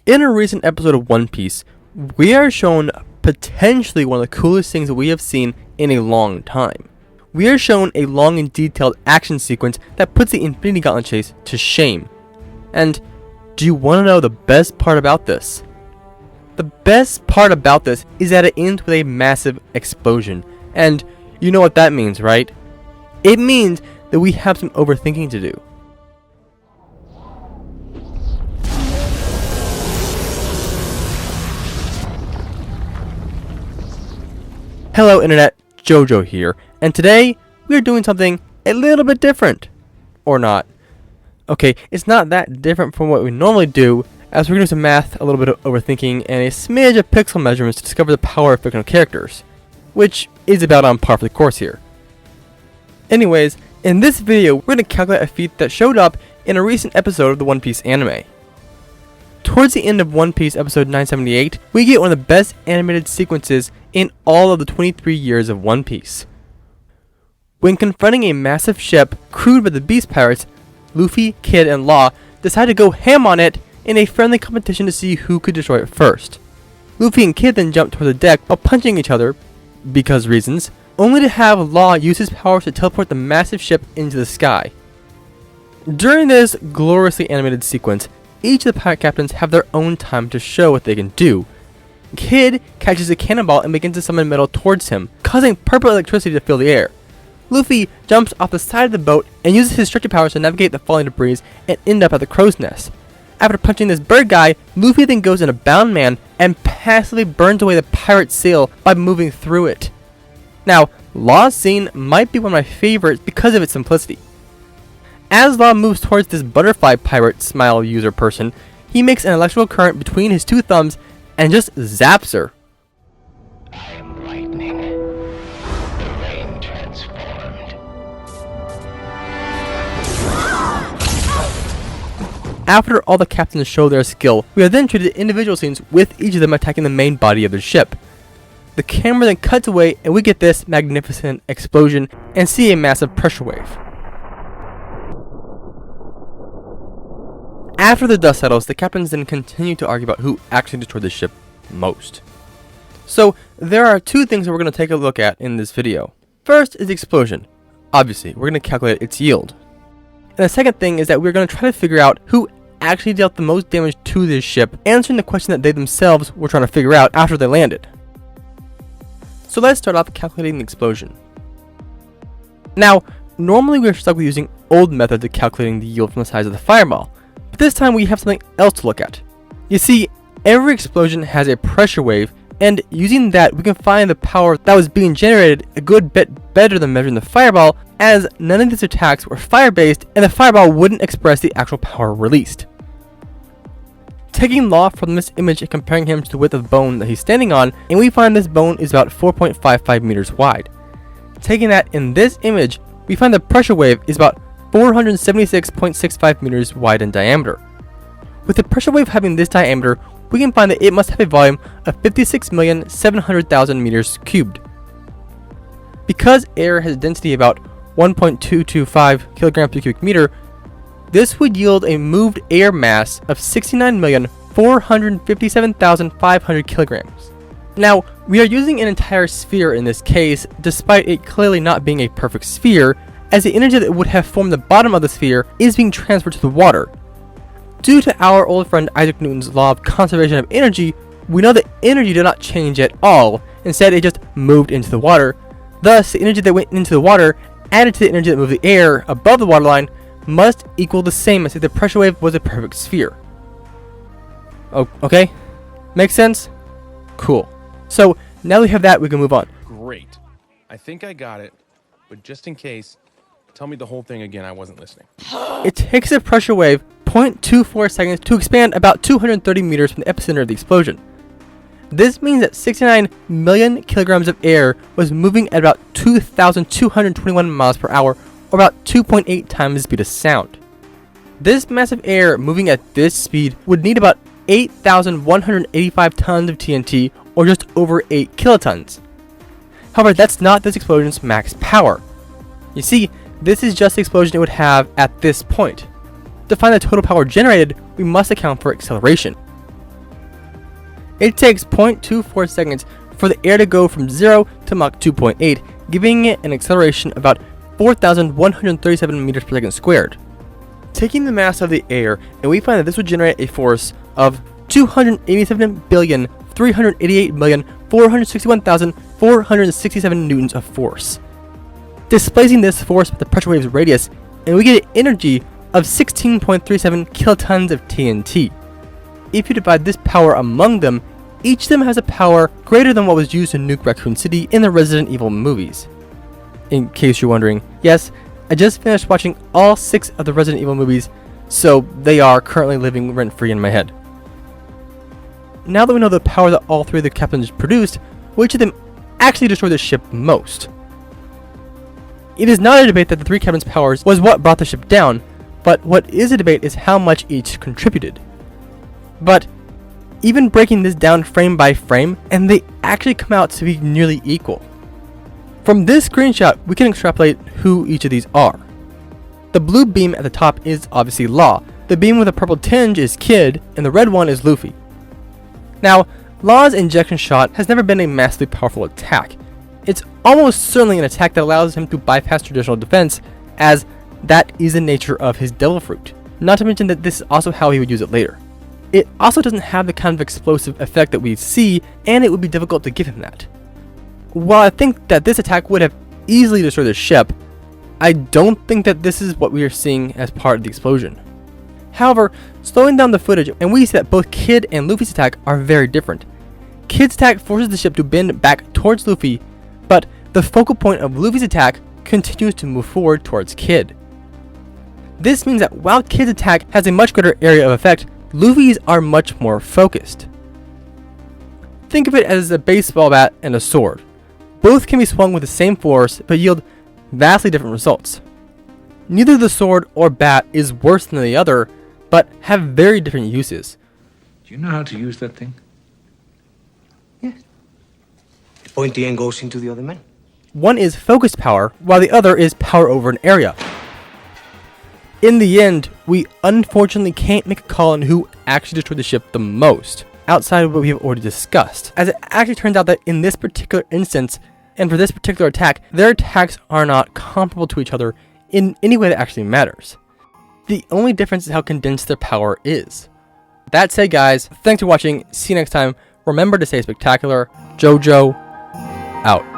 In a recent episode of One Piece, we are shown potentially one of the coolest things that we have seen in a long time. We are shown a long and detailed action sequence that puts the Infinity Gauntlet chase to shame. And do you want to know the best part about this? The best part about this is that it ends with a massive explosion. And you know what that means, right? It means that we have some overthinking to do. Hello Internet, Jojo here, and today we are doing something a little bit different. Or not. Okay, it's not that different from what we normally do, as we're going to do some math, a little bit of overthinking, and a smidge of pixel measurements to discover the power of fictional characters, which is about on par for the course here. Anyways, in this video, we're going to calculate a feat that showed up in a recent episode of the One Piece anime. Towards the end of One Piece episode 978, we get one of the best animated sequences in all of the 23 years of One Piece. When confronting a massive ship crewed by the Beast Pirates, Luffy, Kid, and Law decide to go ham on it in a friendly competition to see who could destroy it first. Luffy and Kid then jump toward the deck while punching each other, because reasons, only to have Law use his powers to teleport the massive ship into the sky. During this gloriously animated sequence, each of the pirate captains have their own time to show what they can do. Kid catches a cannonball and begins to summon metal towards him, causing purple electricity to fill the air. Luffy jumps off the side of the boat and uses his stretchy powers to navigate the falling debris and end up at the crow's nest. After punching this bird guy, Luffy then goes in a bound man and passively burns away the pirate's sail by moving through it. Now, Law's scene might be one of my favorites because of its simplicity. As Law moves towards this butterfly pirate smile user person, he makes an electrical current between his two thumbs and just zaps her. I am lightning. The rain transformed. After all the captains show their skill, we are then treated to individual scenes with each of them attacking the main body of the ship. The camera then cuts away and we get this magnificent explosion and see a massive pressure wave. After the dust settles, the captains then continue to argue about who actually destroyed the ship most. So, there are two things that we're going to take a look at in this video. First is the explosion. Obviously, we're going to calculate its yield. And the second thing is that we're going to try to figure out who actually dealt the most damage to this ship, answering the question that they themselves were trying to figure out after they landed. So let's start off calculating the explosion. Now, normally we're stuck with using old methods of calculating the yield from the size of the fireball. But this time we have something else to look at. You see, every explosion has a pressure wave, and using that we can find the power that was being generated a good bit better than measuring the fireball, as none of these attacks were fire-based and the fireball wouldn't express the actual power released. Taking Law from this image and comparing him to the width of bone that he's standing on, and we find this bone is about 4.55 meters wide. Taking that in this image, we find the pressure wave is about 476.65 meters wide in diameter. With the pressure wave having this diameter, we can find that it must have a volume of 56,700,000 meters cubed. Because air has a density about 1.225 kilograms per cubic meter, this would yield a moved air mass of 69,457,500 kilograms. Now, we are using an entire sphere in this case, despite it clearly not being a perfect sphere, as the energy that would have formed the bottom of the sphere is being transferred to the water. Due to our old friend Isaac Newton's law of conservation of energy, we know that energy did not change at all, instead it just moved into the water. Thus, the energy that went into the water, added to the energy that moved the air above the waterline, must equal the same as if the pressure wave was a perfect sphere. Oh, okay? Makes sense? Cool. So, now that we have that, we can move on. Great. I think I got it, but just in case, tell me the whole thing again, I wasn't listening. It takes a pressure wave 0.24 seconds to expand about 230 meters from the epicenter of the explosion. This means that 69 million kilograms of air was moving at about 2,221 miles per hour, or about 2.8 times the speed of sound. This massive air moving at this speed would need about 8,185 tons of TNT, or just over 8 kilotons. However, that's not this explosion's max power. You see, this is just the explosion it would have at this point. To find the total power generated, we must account for acceleration. It takes 0.24 seconds for the air to go from 0 to Mach 2.8, giving it an acceleration of about 4,137 meters per second squared. Taking the mass of the air, and we find that this would generate a force of 287,388,461,467 newtons of force. Displacing this force with the pressure wave's radius, and we get an energy of 16.37 kilotons of TNT. If you divide this power among them, each of them has a power greater than what was used to nuke Raccoon City in the Resident Evil movies. In case you're wondering, yes, I just finished watching all 6 of the Resident Evil movies, so they are currently living rent-free in my head. Now that we know the power that all 3 of the captains produced, which of them actually destroyed the ship most? It is not a debate that the 3 captains' powers was what brought the ship down, but what is a debate is how much each contributed. But even breaking this down frame by frame, and they actually come out to be nearly equal. From this screenshot, we can extrapolate who each of these are. The blue beam at the top is obviously Law, the beam with a purple tinge is Kid, and the red one is Luffy. Now, Law's injection shot has never been a massively powerful attack. It's almost certainly an attack that allows him to bypass traditional defense, as that is the nature of his Devil Fruit. Not to mention that this is also how he would use it later. It also doesn't have the kind of explosive effect that we see, and it would be difficult to give him that. While I think that this attack would have easily destroyed the ship, I don't think that this is what we are seeing as part of the explosion. However, slowing down the footage, and we see that both Kid and Luffy's attack are very different. Kid's attack forces the ship to bend back towards Luffy, but the focal point of Luffy's attack continues to move forward towards Kid. This means that while Kid's attack has a much greater area of effect, Luffy's are much more focused. Think of it as a baseball bat and a sword. Both can be swung with the same force, but yield vastly different results. Neither the sword or bat is worse than the other, but have very different uses. Do you know how to use that thing? Yes. The pointy end goes into the other man. One is focused power, while the other is power over an area. In the end, we unfortunately can't make a call on who actually destroyed the ship the most, outside of what we have already discussed, as it actually turns out that in this particular instance, and for this particular attack, their attacks are not comparable to each other in any way that actually matters. The only difference is how condensed their power is. That said, guys, thanks for watching. See you next time. Remember to stay spectacular. JoJo, out.